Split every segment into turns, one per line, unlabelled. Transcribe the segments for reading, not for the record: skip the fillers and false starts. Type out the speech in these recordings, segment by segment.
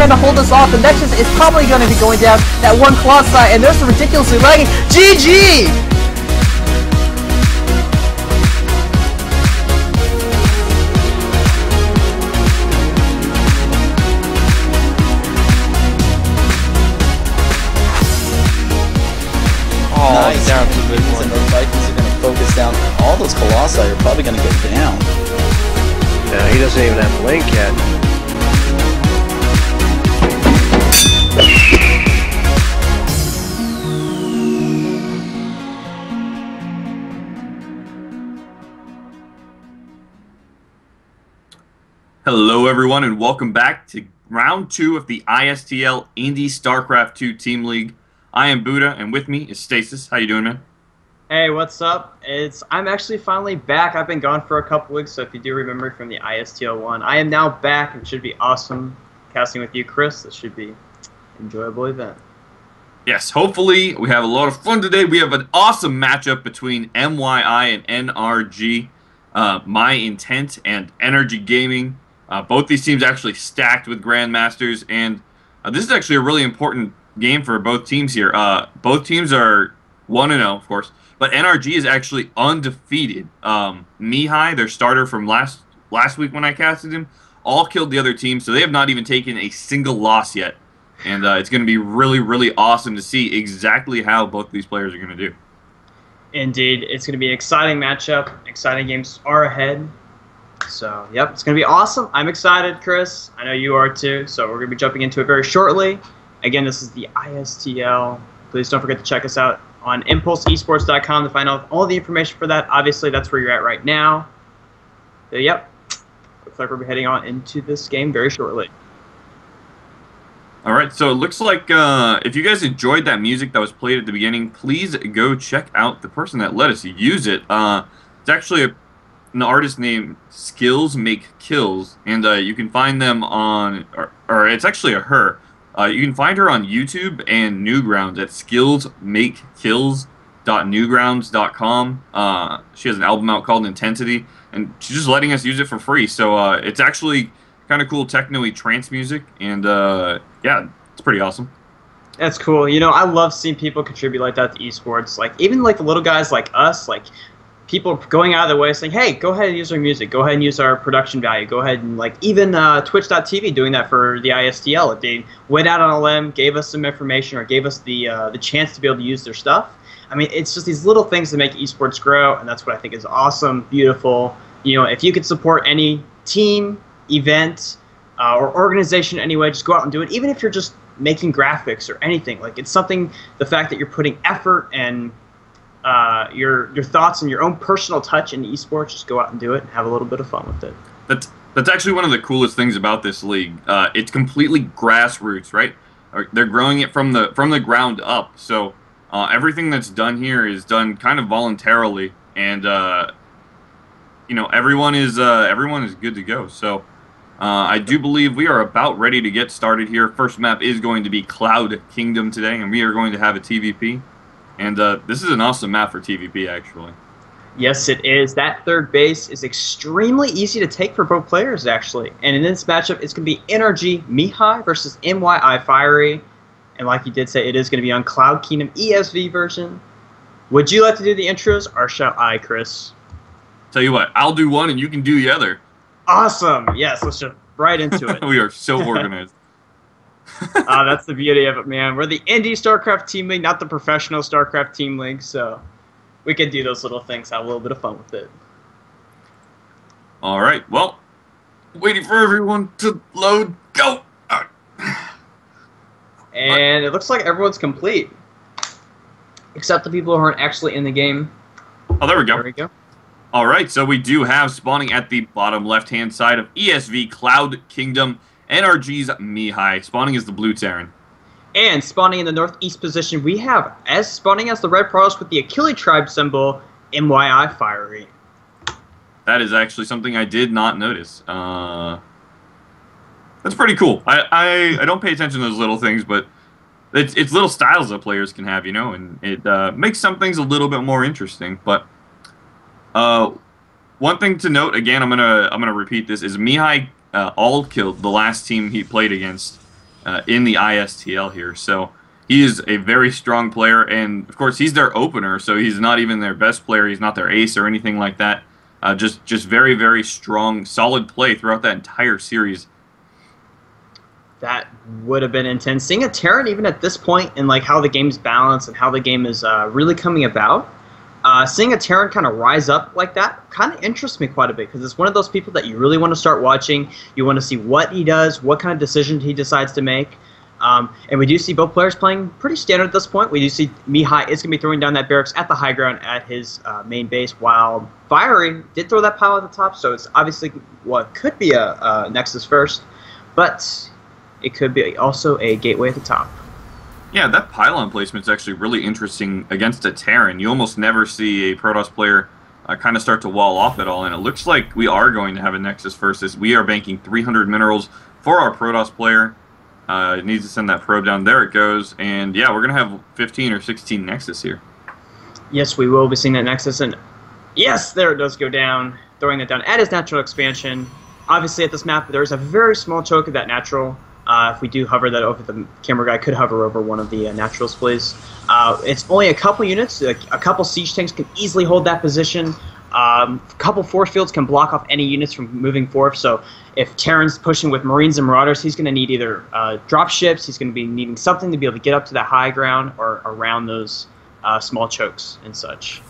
To hold us off. The Nexus is probably going to be going down that one Colossi, and there's some ridiculously lagging. GG!
Oh, nice. Down to the big one. And those Vikings are going to focus down. All those Colossi are probably going to go down.
Yeah, he doesn't even have Blink yet.
Hello everyone and welcome back to round 2 of the ISTL Indie StarCraft 2 Team League. I am Buddha and with me is Stasis. How you doing, man?
Hey, what's up? I'm actually finally back. I've been gone for a couple weeks, so if you do remember from the ISTL one, I am now back. It should be awesome casting with you, Chris. It should be an enjoyable event.
Yes, hopefully we have a lot of fun today. We have an awesome matchup between MYI and NRG, My Intent and Energy Gaming. Both these teams actually stacked with Grandmasters, and this is actually a really important game for both teams here. Both teams are 1-0, of course, but NRG is actually undefeated. Mihai, their starter from last week when I casted him, all killed the other team, so they have not even taken a single loss yet. And it's going to be really, really awesome to see exactly how both these players are going to do.
Indeed. It's going to be an exciting matchup. Exciting games are ahead. So, yep, it's going to be awesome. I'm excited, Chris. I know you are too. So we're going to be jumping into it very shortly. Again, this is the ISTL. Please don't forget to check us out on impulseesports.com to find out all the information for that. Obviously, that's where you're at right now. So, yep, looks like we'll be heading on into this game very shortly.
All right, so it looks like if you guys enjoyed that music that was played at the beginning, please go check out the person that let us use it. It's actually an artist named Skills Make Kills, and you can find them on, or it's actually a her. You can find her on YouTube and Newgrounds at skillsmakekills.newgrounds.com. She has an album out called Intensity, and she's just letting us use it for free. So it's actually kind of cool techno-y trance music, and yeah, it's pretty awesome.
That's cool. You know, I love seeing people contribute like that to esports. Like, even like the little guys like us, like people going out of their way saying, hey, go ahead and use our music, go ahead and use our production value, go ahead and, like, even Twitch.tv doing that for the ISTL. If they went out on a limb, gave us some information, or gave us the chance to be able to use their stuff. I mean, it's just these little things that make esports grow, and that's what I think is awesome, beautiful. You know, if you could support any team, event, or organization anyway, just go out and do it. Even if you're just making graphics or anything, like, it's something, the fact that you're putting effort and your thoughts and your own personal touch in esports, just go out and do it and have a little bit of fun with it.
That's actually one of the coolest things about this league. It's completely grassroots, right? They're growing it from the ground up. So everything that's done here is done kind of voluntarily, and you know, everyone is good to go. So I do believe we are about ready to get started here. First map is going to be Cloud Kingdom today, and we are going to have a TVP. And this is an awesome map for TVP, actually.
Yes, it is. That third base is extremely easy to take for both players, actually. And in this matchup, it's going to be NRG Mihai versus MYI Fiery. And like you did say, it is going to be on Cloud Kingdom ESV version. Would you like to do the intros, or shall I, Chris?
Tell you what, I'll do one and you can do the other.
Awesome. Yes, let's jump right into it.
We are so organized.
That's the beauty of it, man. We're the indie StarCraft Team League, not the professional StarCraft Team League, so we can do those little things, have a little bit of fun with it.
All right, well, waiting for everyone to load. Go!
And it looks like everyone's complete, except the people who aren't actually in the game.
Oh, there we go.
There we go.
All right, so we do have spawning at the bottom left-hand side of ESV Cloud Kingdom, NRG's Mihai. Spawning is the blue Terran.
And spawning in the northeast position, we have, as spawning as the red Protoss with the Achille tribe symbol, MYI Fiery.
That is actually something I did not notice. That's pretty cool. I don't pay attention to those little things, but it's little styles that players can have, you know, and it makes some things a little bit more interesting. But one thing to note, again, I'm gonna repeat this, is Mihai all killed the last team he played against in the ISTL here. So he is a very strong player, and of course he's their opener, so he's not even their best player. He's not their ace or anything like that. Just very, very strong, solid play throughout that entire series.
That would have been intense. Seeing a Terran even at this point and like how the game's balanced and how the game is really coming about, seeing a Terran kind of rise up like that kind of interests me quite a bit, because it's one of those people that you really want to start watching. You want to see what he does, what kind of decisions he decides to make. And we do see both players playing pretty standard at this point. We do see Mihai is going to be throwing down that barracks at the high ground at his main base, while Fiery did throw that pile at the top, so it's obviously what could be a Nexus first, but it could be also a gateway at the top.
Yeah, that pylon placement is actually really interesting against a Terran. You almost never see a Protoss player kind of start to wall off at all, and it looks like we are going to have a Nexus first, as we are banking 300 minerals for our Protoss player. It needs to send that probe down. There it goes. And yeah, we're going to have 15 or 16 Nexus here. Yes,
we will be seeing that Nexus. And yes, there it does go down. Throwing that down at his natural expansion. Obviously, at this map, there's a very small choke of that natural. If we do hover that over, the camera guy could hover over one of the naturals, please. It's only a couple units. A couple siege tanks can easily hold that position. A couple force fields can block off any units from moving forth. So if Terran's pushing with Marines and Marauders, he's going to need either drop ships, he's going to be needing something to be able to get up to that high ground or around those small chokes and such.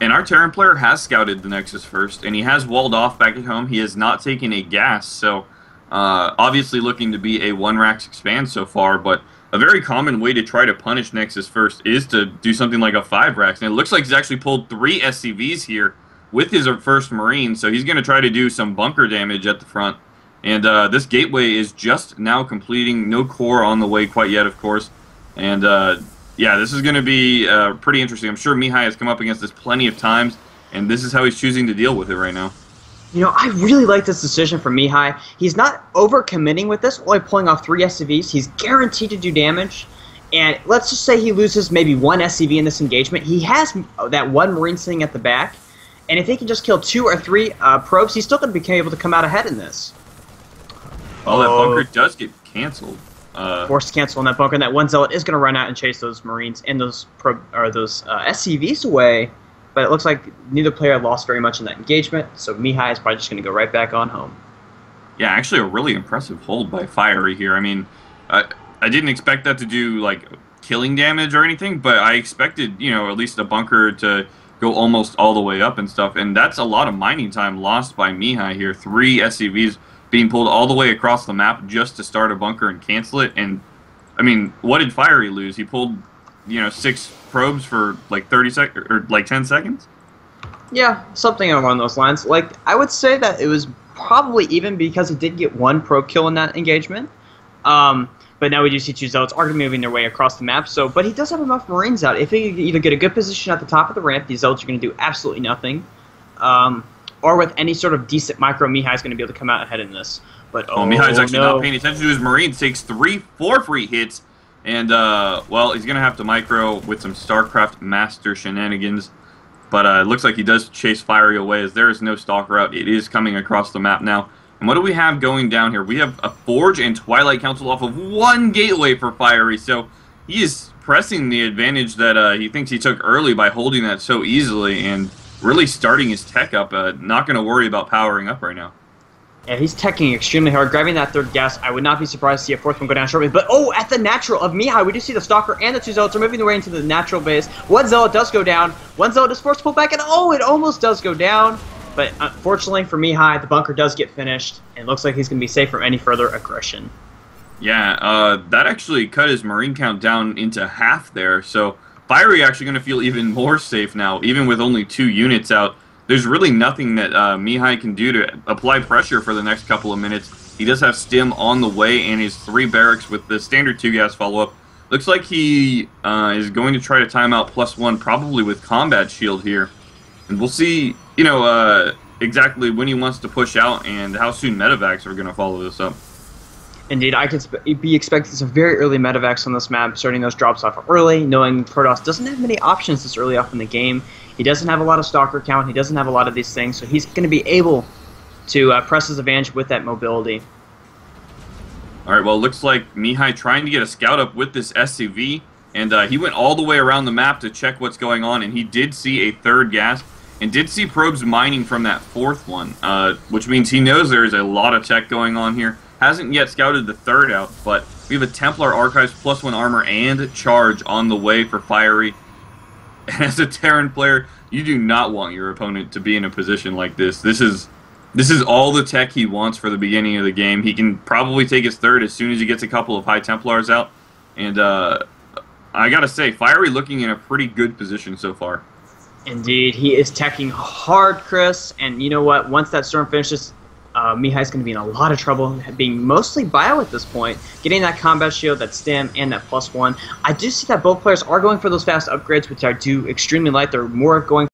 And our Terran player has scouted the Nexus first, and he has walled off back at home. He has not taken a gas, so obviously looking to be a 1-Rax expand so far, but a very common way to try to punish Nexus first is to do something like a 5-Rax. And it looks like he's actually pulled 3 SCVs here with his first Marine, so he's going to try to do some bunker damage at the front. And this gateway is just now completing. No core on the way quite yet, of course. And yeah, this is going to be pretty interesting. I'm sure Mihai has come up against this plenty of times, and this is how he's choosing to deal with it right now.
You know, I really like this decision from Mihai. He's not over-committing with this, only pulling off 3 SCVs. He's guaranteed to do damage. And let's just say he loses maybe 1 SCV in this engagement. He has that 1 Marine sitting at the back. And if he can just kill 2 or 3 probes, he's still going to be able to come out ahead in this.
Well, that bunker does get canceled.
Forced to cancel on that bunker, and that 1 Zealot is going to run out and chase those Marines and those SCVs away. But it looks like neither player lost very much in that engagement, so Mihai is probably just going to go right back on home.
Yeah, actually a really impressive hold by Fiery here. I mean, I didn't expect that to do, like, killing damage or anything, but I expected, you know, at least a bunker to go almost all the way up and stuff, and that's a lot of mining time lost by Mihai here. 3 SCVs being pulled all the way across the map just to start a bunker and cancel it. And I mean, what did Fiery lose? He pulled, you know, 6 probes for like 30 seconds or like 10 seconds.
Yeah, something along those lines. Like, I would say that it was probably even because he did get 1 probe kill in that engagement. But now we do see 2 Zealots are moving their way across the map. So, but he does have enough Marines out. If he can either get a good position at the top of the ramp, these Zealots are going to do absolutely nothing. Or with any sort of decent micro, Mihai's going to be able to come out ahead in this. But
Mihai's actually not paying attention to his Marines. Takes 4 free hits. And, well, he's going to have to micro with some StarCraft Master shenanigans. But it looks like he does chase Fiery away, as there is no Stalker out. It is coming across the map now. And what do we have going down here? We have a Forge and Twilight Council off of 1 gateway for Fiery. So he is pressing the advantage that he thinks he took early by holding that so easily and really starting his tech up. Not going to worry about powering up right now.
Yeah, he's teching extremely hard, grabbing that third gas. I would not be surprised to see a fourth one go down shortly. But, oh, at the natural of Mihai, we do see the Stalker and the two Zealots are moving their way into the natural base. One Zealot does go down. One Zealot is forced to pull back, and, oh, it almost does go down. But, unfortunately for Mihai, the bunker does get finished, and it looks like he's going to be safe from any further aggression.
Yeah, that actually cut his Marine count down into half there. So, Fiery actually going to feel even more safe now, even with only 2 units out. There's really nothing that Mihai can do to apply pressure for the next couple of minutes. He does have Stim on the way and his 3 barracks with the standard 2-gas follow-up. Looks like he is going to try to time out +1, probably with Combat Shield here. And we'll see, you know, exactly when he wants to push out and how soon medevacs are going to follow this up.
Indeed, I could be expecting some very early medevacs on this map, starting those drops off early, knowing Protoss doesn't have many options this early off in the game. He doesn't have a lot of Stalker count, he doesn't have a lot of these things, so he's going to be able to press his advantage with that mobility.
Alright, well, it looks like Mihai trying to get a scout up with this SCV, and he went all the way around the map to check what's going on, and he did see a 3rd gas, and did see probes mining from that 4th one, which means he knows there's a lot of tech going on here. Hasn't yet scouted the 3rd out, but we have a Templar Archives +1 armor and charge on the way for Fiery. As a Terran player, you do not want your opponent to be in a position like this. This is all the tech he wants for the beginning of the game. He can probably take his 3rd as soon as he gets a couple of High Templars out. And I gotta say, Fiery looking in a pretty good position so far.
Indeed, he is teching hard, Chris. And you know what? Once that storm finishes, Mihai's going to be in a lot of trouble, being mostly bio at this point, getting that combat shield, that stim, and that +1. I do see that both players are going for those fast upgrades, which I do extremely like. They're more going